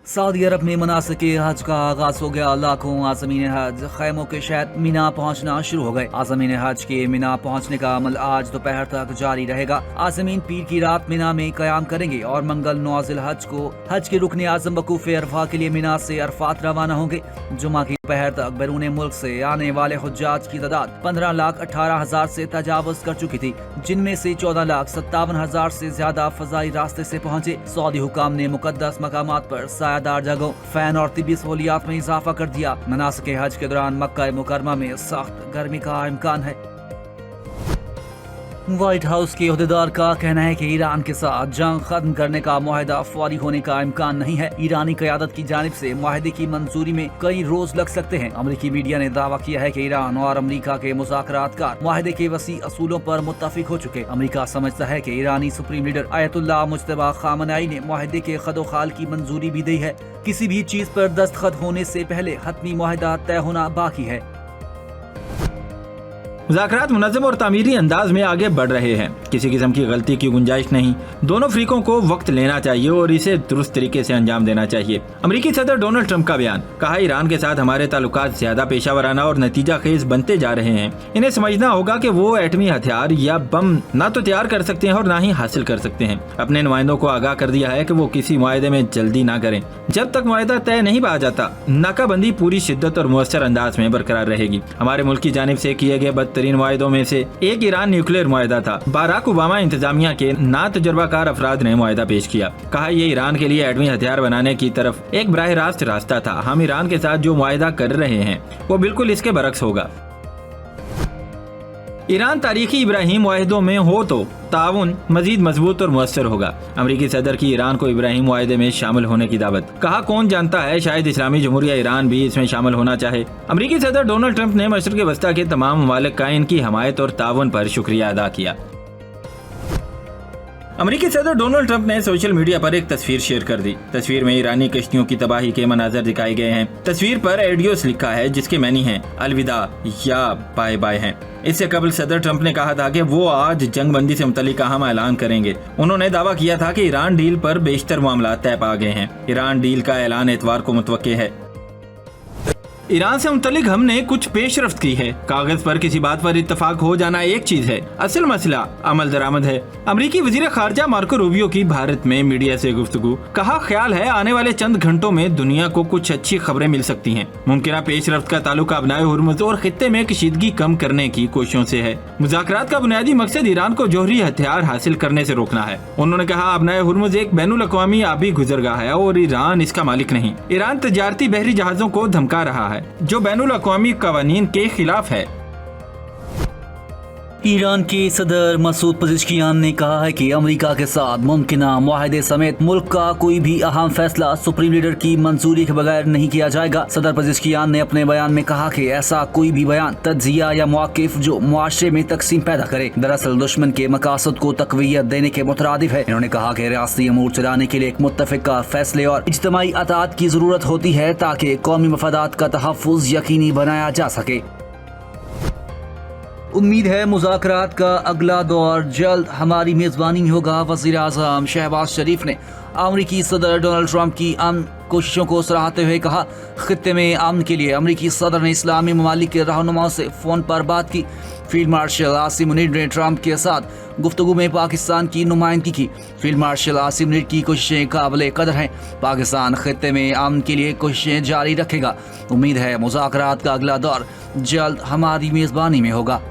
Saudi अरब में मनासिक हज का आगाज हो गया। लाखों आज़मीन हज खैमों के शहद मीना पहुंचना शुरू हो गए। आज़मीन हज के मीना पहुंचने का अमल आज दोपहर तक जारी रहेगा। आज़मीन पीर की रात मीना में कयाम करेंगे और मंगल 9 ज़िलहज को हज के रुकन आज़म वकूफ़ अरफा के लिए मीना से अरफात रवाना होंगे। जुमा की दोपहर तक बैरून मुल्क से आने वाले हुज्जाज की तादाद 15,18,000 से तजावुज़ कर चुकी थी, जिनमें से 14,57,000 से ज्यादा फजाई रास्ते से पहुंचे। सऊदी हुकाम ने मुकद्दस मकामात पर सायादार जगहों, फैन और तिब्बी सहूलियात में इजाफा कर दिया। मनासिक हज के दौरान मक्का मुकरमा में सख्त गर्मी का इम्कान है। व्हाइट हाउस के अहदेदार का कहना है कि ईरान के साथ जंग खत्म करने का मुआहदा फौरी होने का इम्कान नहीं है। ईरानी क़यादत की जानिब से मुआहदे की मंजूरी में कई रोज लग सकते हैं। अमरीकी मीडिया ने दावा किया है कि ईरान और अमरीका के मुज़ाकरातकार मुआहदे के वसी असूलों पर मुत्तफिक हो चुके। अमरीका समझता है कि ईरानी supreme leader Ayatollah Mujtaba Khamenei ने मुआहदे के खदोखाल की मंजूरी भी दी है। किसी भी चीज पर दस्तखत होने से पहले हतमी मुआहदा तय होना बाकी है। मुज़ाकरात मुनज़्ज़म और तामीरी अंदाज में आगे बढ़ रहे हैं। किसी किस्म की गलती की गुंजाइश नहीं। दोनों फरीकों को वक्त लेना चाहिए और इसे दुरुस्त तरीके से अंजाम देना चाहिए। अमेरिकी सदर डोनाल्ड ट्रंप का बयान। कहा, ईरान के साथ हमारे ताल्लुकात ज्यादा पेशावराना और नतीजा खेज बनते जा रहे हैं। इन्हें समझना होगा कि वो एटमी हथियार या बम न तो तैयार कर सकते हैं और न ही हासिल कर सकते हैं। अपने नुमाइंदों को आगाह कर दिया है कि वो किसी मुआहदे में जल्दी न करें। जब तक मुआहदा तय नहीं पा जाता, नाकाबंदी पूरी शिद्दत और मुअस्सर अंदाज में बरकरार रहेगी। हमारे मुल्क की जानिब से किए गए बदतरीन मुआहदों में से एक ईरान न्यूक्लियर मुआहदा था। बाराक ओबामा इंतजामिया के ना तजुर्बाकार अफराद ने मुआहदा पेश किया। कहा, ये ईरान के लिए एटमी हथियार बनाने की तरफ एक बराह रास्त रास्ता था। हम ईरान के साथ जो मुआहदा कर रहे हैं वो बिल्कुल इसके बरक्स होगा। ईरान तारीखी इब्राहिम मुआहदों में हो तो ताउन मजीद मजबूत और मुअस्सर होगा। अमेरिकी सदर की ईरान को इब्राहिम मुआहदे में शामिल होने की दावत। कहा, कौन जानता है शायद इस्लामी जमहूरिया ईरान भी इसमें शामिल होना चाहे। अमेरिकी सदर डोनाल्ड ट्रंप ने मशरिक़ वस्ता के तमाम ममालिक का इनकी हमायत और ताउन पर शुक्रिया अदा किया। अमेरिकी सदर डोनाल्ड ट्रंप ने सोशल मीडिया पर एक तस्वीर शेयर कर दी। तस्वीर में ईरानी कश्तियों की तबाही के मनाजर दिखाए गए हैं। तस्वीर पर एडियोस लिखा है, जिसके मैनी हैं अलविदा या बाय बाय हैं। इससे कबल सदर ट्रंप ने कहा था कि वो आज जंग बंदी से मुतल्लिक अहम ऐलान करेंगे। उन्होंने दावा किया था कि ईरान डील पर बेशतर मामला तय पा गए हैं। ईरान डील का ऐलान एतवार को मुतवक्के है। ईरान से मुतल्लिक हमने कुछ पेशरफ्त की है। कागज पर किसी बात पर इत्तफाक हो जाना एक चीज है, असल मसला अमल दरामद है। अमरीकी वजीर खारजा मार्को रूबियो की भारत में मीडिया से गुफ्तगू। कहा, ख्याल है आने वाले चंद घंटों में दुनिया को कुछ अच्छी खबरें मिल सकती हैं। मुमकिन पेशरफ्त का ताल्लुक अबनाए हुर्मुज़ और खित्ते में कशीदगी कम करने की कोशिशों से है। मुज़ाकरात का बुनियादी मकसद ईरान को जौहरी हथियार हासिल करने से रोकना है। उन्होंने कहा, अबनाए हुर्मुज़ एक बैनुल अक़वामी आबी गुज़रगाह है और ईरान इसका मालिक नहीं। ईरान तजारती बहरी जहाजों को धमका रहा है जो बैनुल अक़वामी कवानीन के खिलाफ है। ईरान के सदर मसूद पज़ेश्कियान ने कहा है कि अमेरिका के साथ मुमकिना मुआहदे समेत मुल्क का कोई भी अहम फैसला सुप्रीम लीडर की मंजूरी के बगैर नहीं किया जाएगा। सदर पज़ेश्कियान ने अपने बयान में कहा कि ऐसा कोई भी बयान, तज्जिया या मौक़िफ़ जो मुआशरे में तकसीम पैदा करे, दरअसल दुश्मन के मकासद को तक़वियत देने के मुतरादिफ है। इन्होंने कहा कि रियासती अमूर चलाने के लिए एक मुत्तफ़िक़ा फैसले और इज्तिमाई अताअत की जरूरत होती है ताकि कौमी मफादात का तहफ़्फ़ुज़ यकीनी बनाया जा सके। उम्मीद है मुज़ाकरात का अगला दौर जल्द हमारी मेज़बानी में होगा। वज़ीर आज़म शहबाज शरीफ ने अमरीकी सदर डोनाल्ड ट्रंप की अमन कोशिशों को सराहते हुए कहा, खित्ते में अमन के लिए अमरीकी सदर ने इस्लामी ममालिक के रहनुमाओं से फ़ोन पर बात की। फील्ड मार्शल आसिम मुनीर ने ट्रंप के साथ गुफ्तगू में पाकिस्तान की नुमाइंदगी की। फील्ड मार्शल आसिम मुनीर की कोशिशें काबिल कदर हैं। पाकिस्तान खित्ते में अमन के लिए कोशिशें जारी रखेगा। उम्मीद है मुज़ाकरात का अगला दौर जल्द हमारी मेज़बानी में होगा।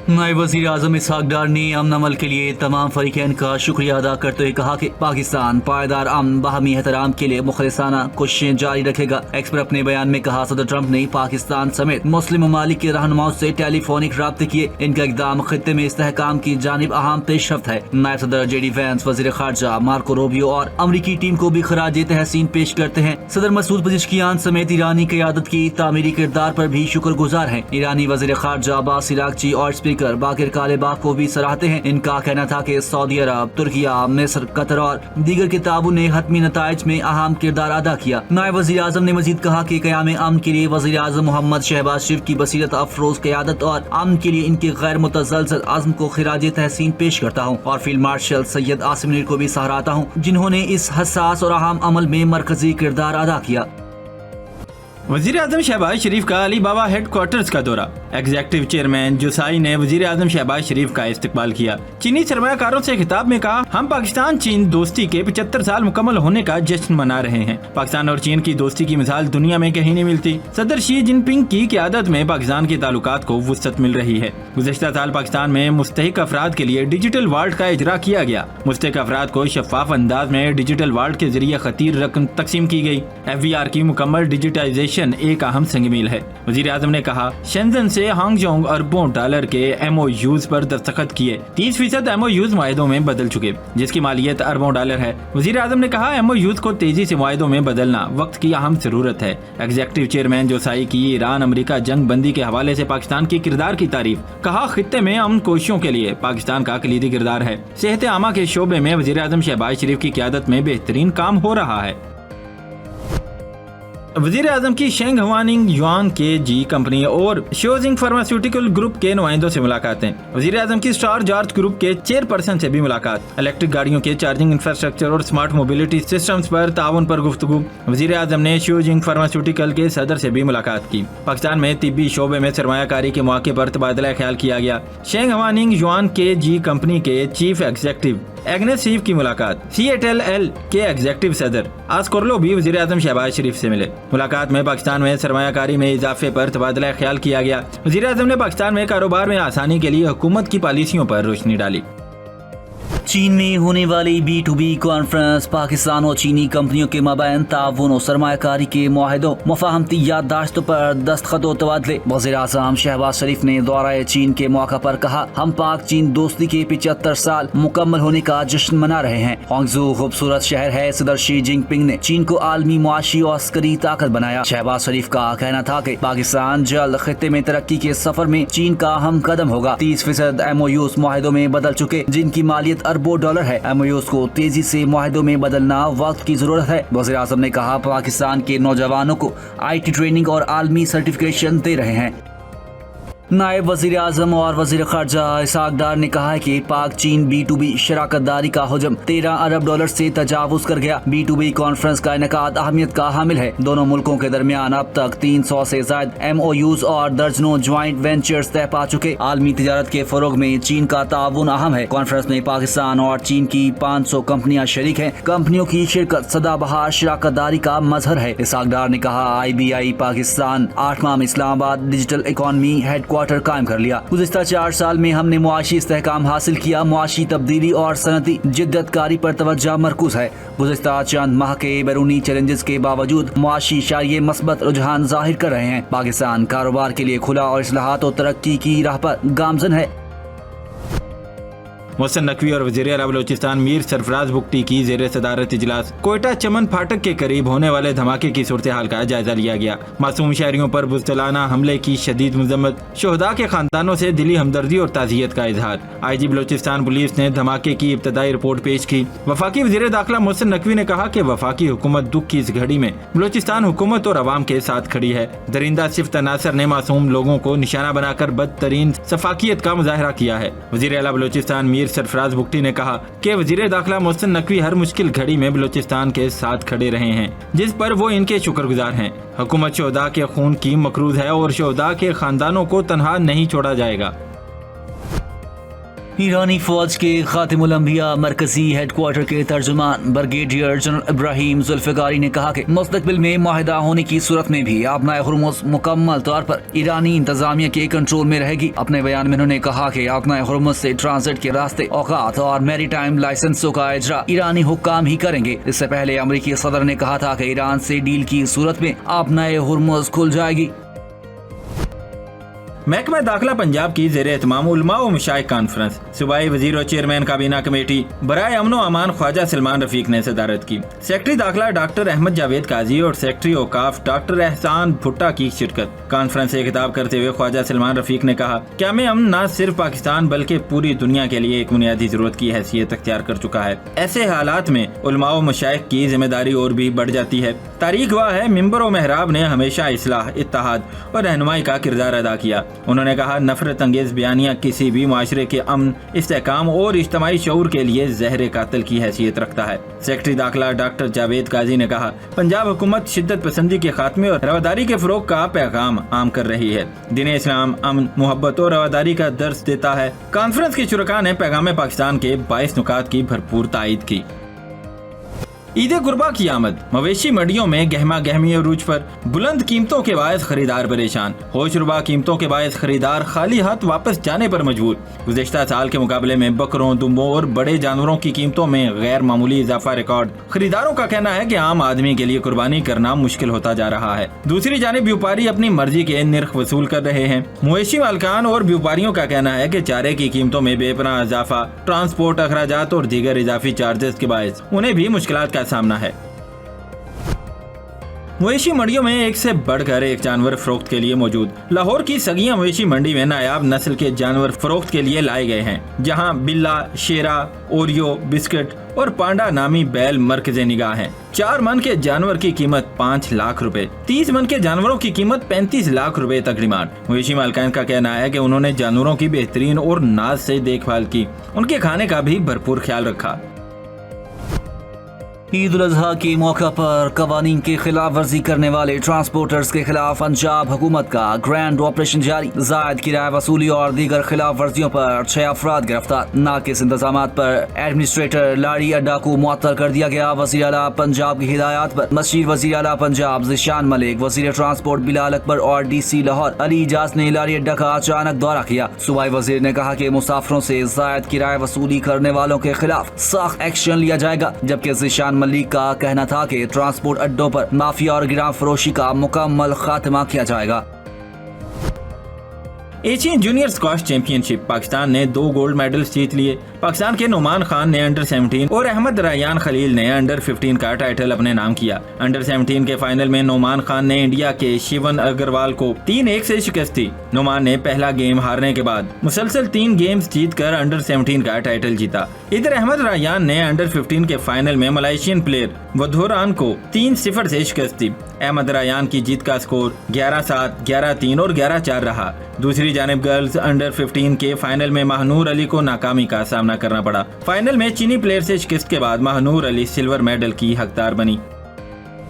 नायब वज़ीर आज़म इसहाक़ डार ने अमन अमल के लिए तमाम फरीक़ैन का शुक्रिया अदा करते हुए कहा कि पाकिस्तान पायदार अमन बाहमी एहतराम के लिए मुखलिसाना कोशिशें जारी रखेगा। एक्स पर अपने बयान में कहा, सदर ट्रंप ने पाकिस्तान समेत मुस्लिम ममालिक के रहनुमाओं से टेलीफोनिक राब्ते किए। इनका इक़दाम खित्ते में इस्तेहकाम की जानिब अहम पेशरफ्त है। नायब सदर JD वैंस, वज़ीर ख़ारजा मार्को रूबियो और अमरीकी टीम को भी खराज तहसीन पेश करते हैं। सदर मसूद पज़ेश्कियान समेत ईरानी क़यादत की तामीरी किरदार पर भी शुक्रगुजार हैं। ईरानी वज़ीर ख़ारजा अब्बास अराग़ची और स्पीकर کر باقر کالباغ کو بھی سراہتے ہیں۔ ان کا کہنا تھا کہ سعودی عرب، ترکیہ، مصر، قطر اور دیگر کے تعاون نے حتمی نتائج میں اہم کردار ادا کیا۔ نائب وزیر اعظم نے مزید کہا کہ قیام امن کے لیے وزیر اعظم محمد شہباز شریف کی بصیرت افروز قیادت اور امن کے لیے ان کے غیر متزلزل عزم کو خراج تحسین پیش کرتا ہوں اور فیلڈ مارشل سید عاصم منیر کو بھی سراہتا ہوں، جنہوں نے اس حساس اور اہم عمل میں مرکزی کردار ادا کیا۔ وزیر اعظم شہباز شریف کا علی بابا ہیڈ کوارٹرز کا دورہ۔ ایگزیکٹو چیئرمین جوسائی نے وزیر اعظم شہباز شریف کا استقبال کیا۔ چینی سرمایہ کاروں سے خطاب میں کہا، ہم پاکستان چین دوستی کے 75 سال مکمل ہونے کا جشن منا رہے ہیں۔ پاکستان اور چین کی دوستی کی مثال دنیا میں کہیں نہیں ملتی۔ صدر شی جن پنگ کی قیادت میں پاکستان کے تعلقات کو وسعت مل رہی ہے۔ گزشتہ سال پاکستان میں مستحق افراد کے لیے ڈیجیٹل والٹ کا اجرا کیا گیا۔ مستحق افراد کو شفاف انداز میں ڈیجیٹل والٹ کے ذریعے خطیر رقم تقسیم کی گئی۔ FVR کی مکمل ڈیجیٹائزیشن ایک اہم سنگ میل ہے۔ وزیر اعظم نے کہا، شینزن سے ہانگ جونگ اربوں ڈالر کے MOUs پر دستخط کیے۔ 30% MOUs معاہدوں میں بدل چکے، جس کی مالیت اربوں ڈالر ہے۔ وزیر اعظم نے کہا، MOUs کو تیزی سے معاہدوں میں بدلنا وقت کی اہم ضرورت ہے۔ ایگزیکٹو چیئرمین جوسائی کی ایران امریکہ جنگ بندی کے حوالے سے پاکستان کی کردار کی تعریف۔ کہا، خطے میں امن کوششوں کے لیے پاکستان کا کلیدی کردار ہے۔ صحت عامہ کے شعبے میں وزیر اعظم شہباز شریف کی قیادت میں بہترین کام ہو رہا ہے۔ وزیر اعظم کی شینگ ہوانگ یوان کے جی کمپنی اور شوزنگ فارماسیوٹیکل گروپ کے نمائندوں سے ملاقاتیں۔ وزیر اعظم کی اسٹار جارج گروپ کے چیئرپرسن سے بھی ملاقات۔ الیکٹرک گاڑیوں کے چارجنگ انفراسٹرکچر اور اسمارٹ موبلٹی سسٹمز پر تعاون پر گفتگو۔ وزیر اعظم نے شوزنگ فارماسیوٹیکل کے صدر سے بھی ملاقات کی۔ پاکستان میں طبی شعبے میں سرمایہ کاری کے مواقع پر تبادلہ خیال کیا گیا۔ شینگ ہوانگ یوان کے جی کمپنی کے چیف ایگزیکٹو ایگنس سیف کی ملاقات۔ CATL کے ایگزیکٹو صدر آسکورلو بھی وزیر اعظم شہباز شریف سے ملے۔ ملاقات میں پاکستان میں سرمایہ کاری میں اضافے پر تبادلہ خیال کیا گیا۔ وزیر اعظم نے پاکستان میں کاروبار میں آسانی کے لیے حکومت کی پالیسیوں پر روشنی ڈالی۔ چین میں ہونے والی B2B کانفرنس پاکستان اور چینی کمپنیوں کے مابین تعاون و سرمایہ کاری کے معاہدوں، مفاہمتی یادداشتوں پر دستخط و تبادلے۔ وزیر اعظم شہباز شریف نے دورہ چین کے موقع پر کہا، ہم پاک چین دوستی کے 75 سال مکمل ہونے کا جشن منا رہے ہیں۔ ہانگزو خوبصورت شہر ہے۔ صدر شی جن پنگ نے چین کو عالمی معاشی اور عسکری طاقت بنایا۔ شہباز شریف کا کہنا تھا کہ پاکستان جلد خطے میں ترقی کے سفر میں چین کا اہم قدم ہوگا۔ 30% MOUs معاہدوں میں بدل چکے، جن کی مالیت اربوں ڈالر ہے۔ MOUs کو تیزی سے معاہدوں میں بدلنا وقت کی ضرورت ہے۔ وزیر اعظم نے کہا، پاکستان کے نوجوانوں کو IT ٹریننگ اور عالمی سرٹیفکیشن دے رہے ہیں۔ نائب وزیر اعظم اور وزیر خارجہ اسحاق ڈار نے کہا ہے کہ پاک چین B2B شراکت داری کا حجم 13 ارب ڈالر سے تجاوز کر گیا۔ B2B کانفرنس کا انعقاد اہمیت کا حامل ہے۔ دونوں ملکوں کے درمیان اب تک 300 سے زائد MOUs اور درجنوں جوائنٹ وینچرز طے پا چکے۔ عالمی تجارت کے فروغ میں چین کا تعاون اہم ہے۔ کانفرنس میں پاکستان اور چین کی 500 کمپنیاں شریک ہیں۔ کمپنیوں کی شرکت سدا بہار شراکت داری کا مظہر ہے۔ اسحاق ڈار نے کہا، IBI پاکستان 8 میں اسلام آباد ڈیجیٹل اکانومی ہیڈ کوارٹر قائم کر لیا۔ گزشتہ 4 سال میں ہم نے معاشی استحکام حاصل کیا۔ معاشی تبدیلی اور صنعتی جدت کاری پر توجہ مرکوز ہے۔ گزشتہ چند ماہ کے بیرونی چیلنجز کے باوجود معاشی شاریے مثبت رجحان ظاہر کر رہے ہیں۔ پاکستان کاروبار کے لیے کھلا اور اصلاحات و ترقی کی راہ پر گامزن ہے۔ محسن نقوی اور وزیر اعلیٰ بلوچستان میر سرفراز بگٹی کی زیر صدارت اجلاس۔ کوئٹہ چمن پھاٹک کے قریب ہونے والے دھماکے کی صورتحال کا جائزہ لیا گیا۔ معصوم شہریوں پر بزدلانہ حملے کی شدید مذمت، شہداء کے خاندانوں سے دلی ہمدردی اور تعزیت کا اظہار۔ IG بلوچستان پولیس نے دھماکے کی ابتدائی رپورٹ پیش کی۔ وفاقی وزیر داخلہ محسن نقوی نے کہا کہ وفاقی حکومت دکھ کی اس گھڑی میں بلوچستان حکومت اور عوام کے ساتھ کھڑی ہے۔ درندہ صفت عناصر نے معصوم لوگوں کو نشانہ بنا کر بدترین سفاکیت کا مظاہرہ کیا ہے۔ وزیر اعلیٰ بلوچستان میر سرفراز بگٹی نے کہا کہ وزیر داخلہ محسن نقوی ہر مشکل گھڑی میں بلوچستان کے ساتھ کھڑے رہے ہیں، جس پر وہ ان کے شکر گزار ہیں۔ حکومت شہداء کے خون کی مقروض ہے اور شہداء کے خاندانوں کو تنہا نہیں چھوڑا جائے گا۔ ایرانی فوج کے خاتم الانبیاء مرکزی ہیڈ کوارٹر کے ترجمان بریگیڈیئر جنرل ابراہیم ذوالفقاری نے کہا کہ مستقبل میں معاہدہ ہونے کی صورت میں بھی آبنائے ہرمز مکمل طور پر ایرانی انتظامیہ کے کنٹرول میں رہے گی۔ اپنے بیان میں انہوں نے کہا کہ آبنائے ہرمز سے ٹرانزٹ کے راستے، اوقات اور میری ٹائم لائسنسوں کا اجرا ایرانی حکام ہی کریں گے۔ اس سے پہلے امریکی صدر نے کہا تھا کہ ایران سے ڈیل کی صورت میں آبنائے ہرمز کھل جائے گی۔ महकमा दाखिला पंजाब की ज़ेर एहतमाम उलमा व मशाइख कॉन्फ्रेंस सूबाई वजीर और चेयरमैन काबीना कमेटी बराए अमन व अमान ख्वाजा सलमान रफीक ने सदारत की। सेक्रेटरी दाखिला डॉक्टर अहमद जावेद काजी और सेक्रेटरी औकाफ डॉक्टर एहसान भुट्टा की शिरकत। कॉन्फ्रेंस से खिताब करते हुए ख्वाजा सलमान रफीक ने कहा, क़याम अमन न सिर्फ पाकिस्तान बल्कि पूरी दुनिया के लिए एक बुनियादी जरूरत की हैसियत अख्तियार कर चुका है। ऐसे हालात में उलमा व मशाइख की जिम्मेदारी और भी बढ़ जाती है। तारीख गवाह है, मिंबर व महराब ने हमेशा इस्लाह, इत्तेहाद और रहनुमाई का किरदार अदा किया। उन्होंने कहा, नफरत अंगेज बयानिया किसी भी माशरे के अमन, इस्तेहकाम और इज्तिमाई शऊर के लिए जहर कातिल की हैसियत रखता है। सेक्रेटरी दाखिला डॉक्टर जावेद काजी ने कहा, पंजाब हुकूमत शिद्दत पसंदी के खात्मे और रवादारी के फरोग का पैगाम आम कर रही है। दीन इस्लाम अमन, मोहब्बत और रवादारी का दर्स देता है। कॉन्फ्रेंस के शुरका ने पैगाम पाकिस्तान के 22 नुकात की भरपूर तायीद की। ईद गुरबा की आमद, मवेशी मंडियों में गहमा गहमी अरूज पर, बुलंद कीमतों के बायस खरीदार परेशान, होशरुबा कीमतों के बायस खरीदार खाली हाथ वापस जाने पर मजबूर। गुज़िश्ता साल के मुकाबले में बकरों, दुम्बों और बड़े जानवरों की कीमतों में गैर मामूली इजाफा रिकॉर्ड। खरीदारों का कहना है कि आम आदमी के लिए कुर्बानी करना मुश्किल होता जा रहा है। दूसरी जानिब व्यापारी अपनी मर्जी के निर्ख वसूल कर रहे हैं। मवेशी मालकान और व्यापारियों का कहना है कि चारे की कीमतों में बेपनाह इजाफा, ट्रांसपोर्ट अखराजात और दीगर इजाफी चार्जेस के बायस उन्हें भी मुश्किलात का सामना है। मवेशी मंडियों में एक से बढ़कर एक जानवर फरोख्त के लिए मौजूद। लाहौर की सगिया मवेशी मंडी में नायाब नस्ल के जानवर फरोख्त के लिए लाए गए हैं, जहां बिल्ला, शेरा, ओरियो, बिस्किट और पांडा नामी बैल मरकज़े निगाह हैं। 4 मन के जानवर की कीमत 5 लाख रुपए, 30 मन के जानवरों की कीमत 35 लाख रुपए तक डिमांड। मवेशी मालकान का कहना है कि उन्होंने जानवरों की बेहतरीन और नाज से देखभाल की, उनके खाने का भी भरपूर ख्याल रखा। ईद उल अजहा के मौका पर कवानीन की खिलाफ वर्जी करने वाले ट्रांसपोर्टर्स के खिलाफ पंजाब हुकूमत का ग्रैंड ऑपरेशन जारी। जायद किराया वसूली और दीगर खिलाफ वर्जियों पर 6 अफराद गिरफ्तार। नाकिस इंतजामात पर एडमिनिस्ट्रेटर लाड़ी अड्डा को मुअत्तल कर दिया गया। वज़ीर आला पंजाब की हिदायत पर मशीर वज़ीर आला पंजाब ज़िशान मलिक, वज़ीर ट्रांसपोर्ट बिलाल अकबर और DC लाहौर अली इजाज ने लाड़ी अड्डा का अचानक दौरा किया। सूबाई वज़ीर ने कहा कि मुसाफिरों से जायद किराया वसूली करने वालों के खिलाफ सख्त एक्शन लिया जाएगा, जबकि ज़िशान मलिक का कहना था कि ट्रांसपोर्ट अड्डों पर माफिया और गिराम फरोशी का मुकम्मल खात्मा किया जाएगा। Asian junior squash championship, Pakistan ने 2 गोल्ड मेडल्स जीत लिए। पाकिस्तान के नुमान खान ने अंडर 17 और अहमद रयान खलील ने अंडर 15 का टाइटल अपने नाम किया। अंडर 17 के फाइनल में नुमान खान ने इंडिया के शिवन अग्रवाल को 3-1 से शिकस्त दी। नुमान ने पहला गेम हारने के बाद मुसलसल 3 गेम्स जीतकर अंडर 17 का टाइटल जीता। इधर अहमद रयान ने अंडर 15 के फाइनल में मलेशियन प्लेयर वधोरान को 3-0 से शिकस्त दी। अहमद रयान की जीत का स्कोर 11-7, 11-3 और 11-4 रहा। दूसरी जानिब गर्ल्स अंडर 15 के फाइनल में महानूर अली को नाकामी का सामना करना पड़ा। फाइनल में चीनी प्लेयर से शिकस्त के बाद महानूर अली सिल्वर मेडल की हकदार बनी।